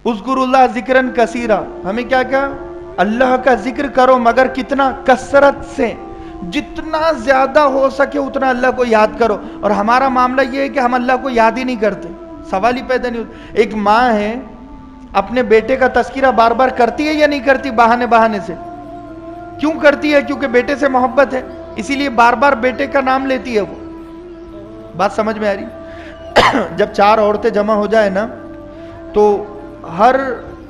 اذکر اللہ ذکرن کثیرا، ہمیں کیا کیا؟ اللہ کا ذکر کرو، مگر کتنا؟ کثرت سے، جتنا زیادہ ہو سکے اتنا اللہ کو یاد کرو۔ اور ہمارا معاملہ یہ ہے کہ ہم اللہ کو یاد ہی نہیں کرتے، سوال ہی پیدا نہیں ہوتا۔ ایک ماں ہے، اپنے بیٹے کا تذکرہ بار بار کرتی ہے یا نہیں کرتی؟ بہانے بہانے سے۔ کیوں کرتی ہے؟ کیونکہ بیٹے سے محبت ہے، اسی لیے بار بار بیٹے کا نام لیتی ہے وہ۔ بات سمجھ میں آ رہی؟ جب 4 عورتیں جمع ہو جائے نا تو ہر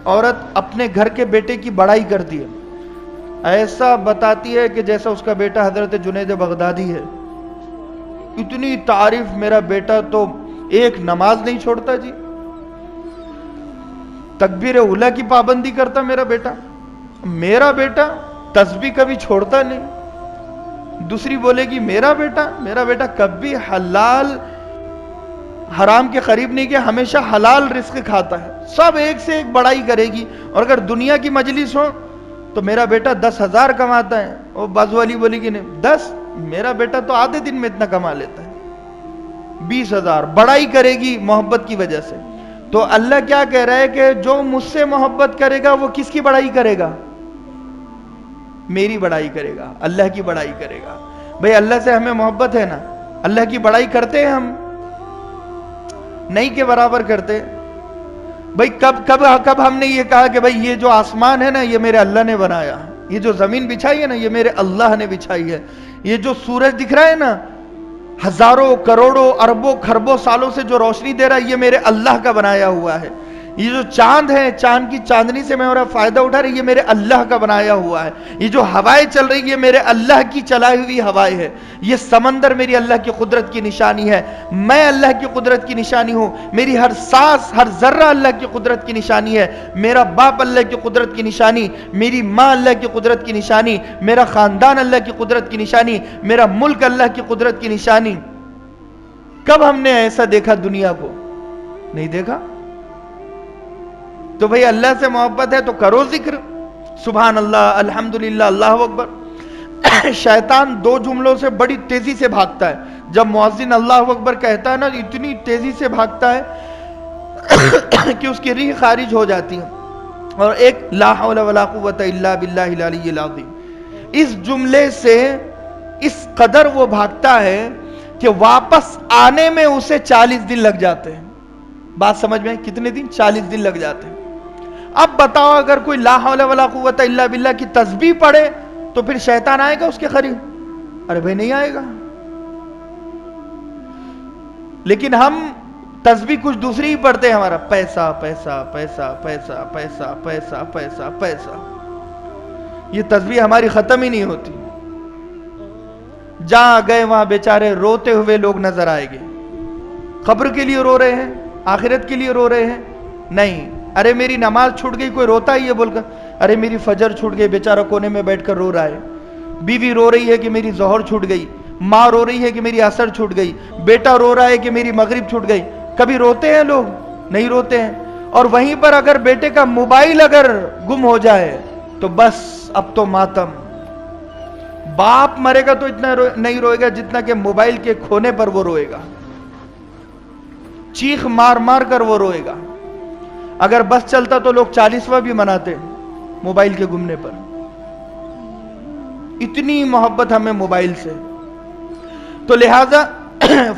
عورت اپنے گھر کے بیٹے کی بڑائی کرتی ہے، ایسا بتاتی ہے کہ جیسا اس کا بیٹا حضرت جنید بغدادی ہے۔ اتنی تعریف، میرا بیٹا تو ایک نماز نہیں چھوڑتا جی، تکبیر اولیٰ کی پابندی کرتا میرا بیٹا تسبیح کبھی چھوڑتا نہیں۔ دوسری بولے گی میرا بیٹا کبھی حلال حرام کے قریب نہیں گیا، ہمیشہ حلال رزق کھاتا ہے۔ سب ایک سے ایک بڑائی کرے گی۔ اور اگر دنیا کی مجلس ہو تو میرا بیٹا 10,000 کماتا ہے، اور بازو والی بولی کہ نہیں 10، میرا بیٹا تو آدھے دن میں اتنا کما لیتا ہے، 20,000 بڑائی کرے گی محبت کی وجہ سے۔ تو اللہ کیا کہہ رہا ہے کہ جو مجھ سے محبت کرے گا وہ کس کی بڑائی کرے گا؟ میری بڑائی کرے گا، اللہ کی بڑائی کرے گا۔ بھئی اللہ سے ہمیں محبت ہے نا، اللہ کی بڑائی کرتے ہیں ہم؟ نہیں کے برابر کرتے۔ بھئی کب ہم نے یہ کہا کہ بھئی یہ جو آسمان ہے نا یہ میرے اللہ نے بنایا، یہ جو زمین بچھائی ہے نا یہ میرے اللہ نے بچھائی ہے، یہ جو سورج دکھ رہا ہے نا ہزاروں کروڑوں اربوں خربوں سالوں سے جو روشنی دے رہا ہے یہ میرے اللہ کا بنایا ہوا ہے، یہ جو چاند ہے چاند کی چاندنی سے میں فائدہ اٹھا رہی، یہ میرے اللہ کا بنایا ہوا ہے، یہ جو ہوائیں چل رہی یہ میرے اللہ کی چلائی ہوئی ہوائیں ہے، یہ سمندر میری اللہ کی قدرت کی نشانی ہے، میں اللہ کی قدرت کی نشانی ہوں، میری ہر سانس ہر ذرہ اللہ کی قدرت کی نشانی ہے، میرا باپ اللہ کی قدرت کی نشانی، میری ماں اللہ کی قدرت کی نشانی، میرا خاندان اللہ کی قدرت کی نشانی، میرا ملک اللہ کی قدرت کی نشانی۔ کب ہم نے ایسا دیکھا دنیا کو؟ نہیں دیکھا۔ تو بھئی اللہ سے محبت ہے تو کرو ذکر، سبحان اللہ، الحمدللہ، اللہ اکبر۔ شیطان 2 جملوں سے بڑی تیزی سے بھاگتا ہے، جب مؤذن اللہ اکبر کہتا ہے نا اتنی تیزی سے بھاگتا ہے کہ اس کی ریح خارج ہو جاتی ہے، اور ایک لا حول ولا قوت الا باللہ العلی العظیم، اس جملے سے اس قدر وہ بھاگتا ہے کہ واپس آنے میں اسے 40 دن لگ جاتے ہیں۔ بات سمجھ میں؟ کتنے دن؟ 40 دن لگ جاتے ہیں۔ اب بتاؤ اگر کوئی لا حول ولا قوت الا باللہ کی تسبیح پڑھے تو پھر شیطان آئے گا اس کے قریب؟ ارے بھائی نہیں آئے گا۔ لیکن ہم تسبیح کچھ دوسری ہی پڑھتے ہیں، ہمارا پیسہ پیسہ پیسہ پیسہ پیسہ پیسہ پیسہ پیسہ، یہ تسبیح ہماری ختم ہی نہیں ہوتی۔ جہاں گئے وہاں بیچارے روتے ہوئے لوگ نظر آئیں گے، قبر کے لیے رو رہے ہیں، آخرت کے لیے رو رہے ہیں؟ نہیں۔ ارے میری نماز چھوٹ گئی، کوئی روتا ہی ہے بول کر، ارے میری فجر چھوٹ گئی، بیچارہ کونے میں بیٹھ کر رو رہا ہے۔ بیوی رو رہی ہے کہ میری ظہر چھوٹ گئی، ماں رو رہی ہے کہ میری عصر چھوٹ گئی، بیٹا رو رہا ہے کہ میری مغرب چھوٹ گئی۔ کبھی روتے ہیں لوگ؟ نہیں روتے ہیں۔ اور وہیں پر اگر بیٹے کا موبائل اگر گم ہو جائے تو بس اب تو ماتم۔ باپ مرے گا تو اتنا نہیں روئے گا جتنا کہ موبائل کے کھونے پر وہ روئے گا، چیخ مار مار کر وہ روئے گا۔ اگر بس چلتا تو لوگ 40واں بھی مناتے موبائل کے گمنے پر۔ اتنی محبت ہمیں موبائل سے، تو لہذا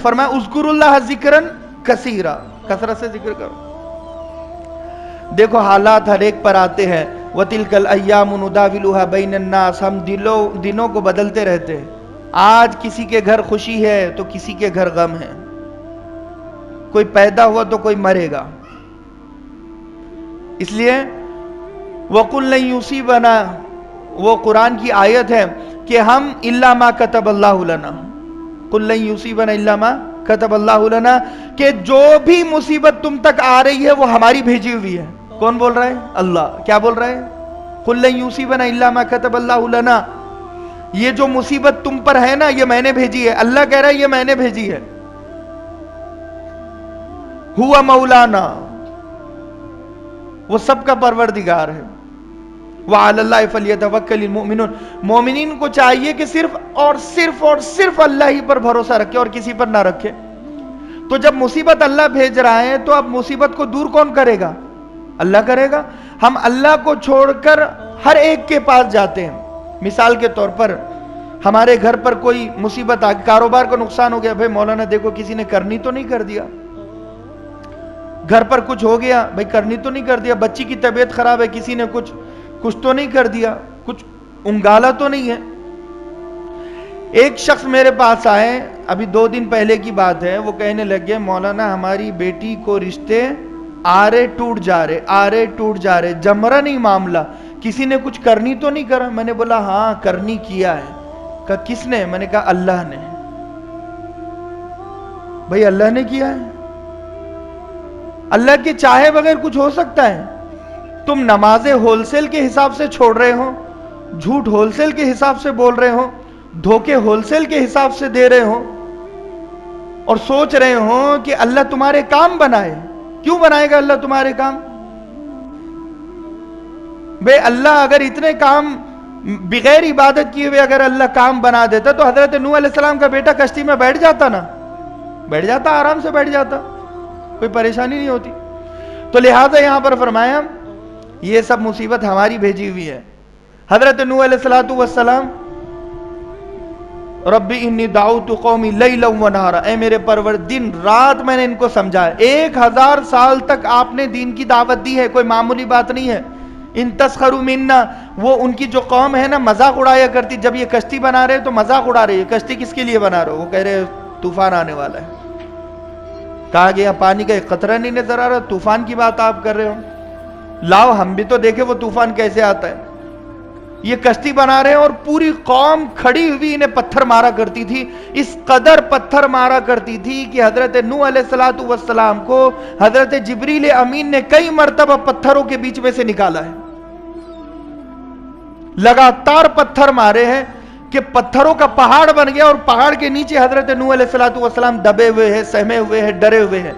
فرمایا اذکر اللہ ذکرن کثیرا، کثرت سے ذکر کرو۔ دیکھو حالات ہر ایک پر آتے ہیں، وَتِلْكَ الْأَيَّامُ نُدَاوِلُهَا بَيْنَ النَّاسِ، ہم دنوں کو بدلتے رہتے ہیں۔ آج کسی کے گھر خوشی ہے تو کسی کے گھر غم ہے، کوئی پیدا ہوا تو کوئی مرے گا۔ اس لیے وَقُلْ لَن يُصِيبَنَا، وہ قرآن کی آیت ہے کہ ہم إِلَّا مَا كَتَبَ اللَّهُ لَنَا، قُلْ لَن يُصِيبَنَا إِلَّا مَا كَتَبَ اللَّهُ لَنَا، کہ جو بھی مصیبت تم تک آ رہی ہے وہ ہماری بھیجی ہوئی ہے۔ کون بول رہا ہے؟ اللہ۔ کیا بول رہا ہے؟ قُلْ لَن يُصِيبَنَا إِلَّا مَا كَتَبَ اللَّهُ لَنَا، یہ جو مصیبت تم پر ہے نا یہ میں نے بھیجی ہے۔ اللہ کہہ رہا ہے یہ میں نے بھیجی ہے۔ ہوا مولانا، وہ سب کا پروردگار ہے۔ وَعَلَى اللَّهِ فَلْيَتَوَكَّلِ الْمُؤْمِنُونَ، مومنین کو چاہیے کہ صرف اللہ ہی پر بھروسہ رکھے اور کسی پر نہ رکھے۔ تو جب مصیبت اللہ بھیج رہا ہے تو اب مصیبت کو دور کون کرے گا؟ اللہ کرے گا. ہم اللہ کو چھوڑ کر ہر ایک کے پاس جاتے ہیں. مثال کے طور پر ہمارے گھر پر کوئی مصیبت آ گئی, کاروبار کا نقصان ہو گیا, بھائی مولانا دیکھو کسی نے کرنی تو نہیں کر دیا. گھر پر کچھ ہو گیا, بھائی کرنی تو نہیں کر دیا. بچی کی طبیعت خراب ہے, کسی نے کچھ تو نہیں کر دیا, کچھ انگالا تو نہیں ہے. ایک شخص میرے پاس آئے, ابھی 2 دن پہلے کی بات ہے, وہ کہنے لگے مولانا ہماری بیٹی کو رشتے آ رہے ٹوٹ جا رہے, جمرا نہیں معاملہ, کسی نے کچھ کرنی تو نہیں کرا. میں نے بولا ہاں کرنی کیا ہے. کہا کس نے؟ میں نے کہا اللہ نے. بھائی اللہ نے کیا ہے, اللہ کے چاہے بغیر کچھ ہو سکتا ہے؟ تم نمازیں ہول سیل کے حساب سے چھوڑ رہے ہو, جھوٹ ہول سیل کے حساب سے بول رہے ہو, دھوکے ہول سیل کے حساب سے دے رہے ہو, اور سوچ رہے ہو کہ اللہ تمہارے کام بنائے. کیوں بنائے گا اللہ تمہارے کام؟ بے اللہ اگر اتنے کام بغیر عبادت کیے ہوئے اگر اللہ کام بنا دیتا تو حضرت نوح علیہ السلام کا بیٹا کشتی میں بیٹھ جاتا نا, بیٹھ جاتا, آرام سے بیٹھ جاتا, کوئی پریشانی نہیں ہوتی. تو لہٰذا یہاں پر فرمایا یہ سب مصیبت ہماری بھیجی ہوئی ہے. حضرت نوح علیہ السلام ربی انی دعوت قومی لیلا و نہارا, اے میرے پرور دن رات میں نے ان کو سمجھایا. 1000 سال تک آپ نے دین کی دعوت دی ہے, کوئی معمولی بات نہیں ہے. ان تسخروا منا, وہ ان کی جو قوم ہے نا مذاق اڑایا کرتی, جب یہ کشتی بنا رہے تو مذاق اڑا رہی ہے. کشتی کس کے لیے بنا رہے ہو؟ وہ کہہ رہے طوفان آنے والا ہے. کہا گیا پانی کا ایک قطرہ نہیں نظر آ رہا, طوفان کی بات آپ کر رہے ہو, لاؤ ہم بھی تو دیکھیں وہ طوفان کیسے آتا ہے. یہ کشتی بنا رہے ہیں اور پوری قوم کھڑی ہوئی انہیں پتھر مارا کرتی تھی. اس قدر پتھر مارا کرتی تھی کہ حضرت نوح علیہ السلام کو حضرت جبریل امین نے کئی مرتبہ پتھروں کے بیچ میں سے نکالا ہے. لگاتار پتھر مارے ہیں کہ پتھروں کا پہاڑ بن گیا, اور پہاڑ کے نیچے حضرت نوح علیہ السلام دبے ہوئے ہیں, سہمے ہوئے ہیں, ڈرے ہوئے ہیں.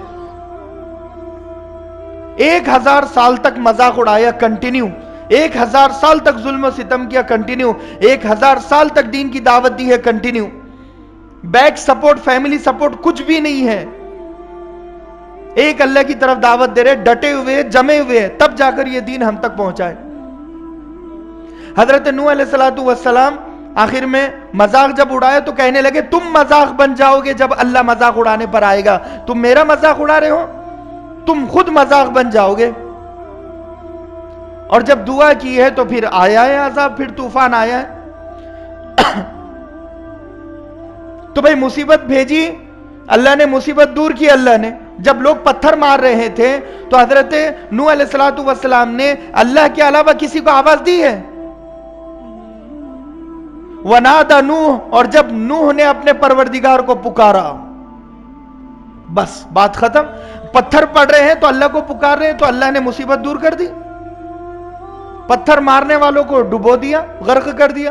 1000 سال تک مذاق اڑایا کنٹینیو, 1000 سال تک ظلم و ستم کیا کنٹینیو, 1000 سال تک دین کی دعوت دی ہے continue. Back support, family support کچھ بھی نہیں ہے. ایک اللہ کی طرف دعوت دے رہے, ڈٹے ہوئے, جمے ہوئے, تب جا کر یہ دین ہم تک پہنچائے. حضرت نوح علیہ السلام آخر میں مذاق جب اڑایا تو کہنے لگے تم مذاق بن جاؤ گے جب اللہ مذاق اڑانے پر آئے گا. تم میرا مذاق اڑا رہے ہو, تم خود مذاق بن جاؤ گے. اور جب دعا کی ہے تو پھر آیا ہے عذاب, پھر طوفان آیا ہے. تو بھئی مصیبت بھیجی اللہ نے, مصیبت دور کی اللہ نے. جب لوگ پتھر مار رہے تھے تو حضرت نوح علیہ السلام نے اللہ کے علاوہ کسی کو آواز دی ہے؟ وَنَادَ نوح, اور جب نوح نے اپنے پروردگار کو پکارا, بس بات ختم. پتھر پڑ رہے ہیں تو اللہ کو پکار رہے ہیں تو اللہ نے مصیبت دور کر دی, پتھر مارنے والوں کو ڈبو دیا, غرق کر دیا.